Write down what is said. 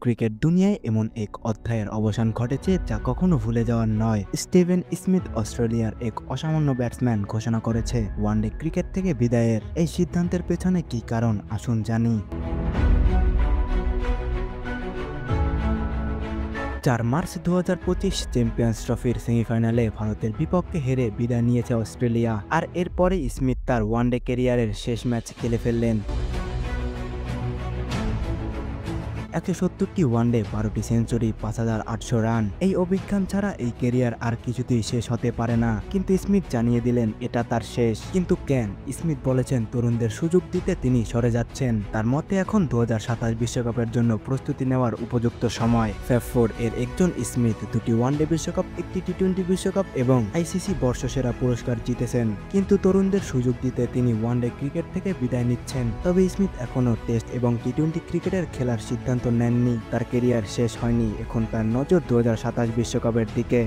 Cricket দুনিয়ায় এমন এক অধ্যায়ের অবসান ঘটেছে যা কখনো ভুলে যাওয়ার নয়। স্টিভেন স্মিথ অস্ট্রেলিয়ার এক অসামান্য ব্যাটসম্যান ঘোষণা করেছে ওয়ানডে ক্রিকেট থেকে বিদায়ের। এই সিদ্ধান্তের পেছনে কী কারণ আসুন জানি। ৪ মার্চ ২০২৫ চ্যাম্পিয়ন্স ট্রফির সেমিফাইনালে ভারতের বিপক্ষে হেরে বিদায় নিয়েছে অস্ট্রেলিয়া। আর এরপরে স্মিথ তার ওয়ানডে ক্যারিয়ারের শেষ ম্যাচ খেলে ফেললেন। ১৭০টি ওয়ানডে, ১২টি সেঞ্চুরি, ৫,৮০০ রান। এই অভিজ্ঞান ছাড়া এই ক্যারিয়ার আর কিছুতেই শেষ হতে পারে না। কিন্তু স্মিথ জানিয়ে দিলেন এটা তার শেষ। কিন্তু কেন? স্মিথ বলেছেন তরুণদের সুযোগ দিতে তিনি সরে যাচ্ছেন। তার মতে এখন ২০২৭ বিশ্বকাপের জন্য প্রস্তুতি নেওয়ার উপযুক্ত সময়। ফ্যাব4 এর একজন স্মিথ ২টি ওয়ানডে বিশ্বকাপ, ১টি টি-২০ বিশ্বকাপ এবং আইসিসি বর্ষসেরা পুরস্কার জিতেছেন। কিন্তু তরুণদের সুযোগ দিতে তিনি ওয়ানডে ক্রিকেট থেকে বিদায় নিচ্ছেন। তবে স্মিথ এখনও টেস্ট এবং টি-২০ ক্রিকেটের খেলার সিদ্ধান্ত নেননি। তার ক্যারিয়ার শেষ হয়নি, এখন তার নজর ২০২৭ বিশ্বকাপের দিকে।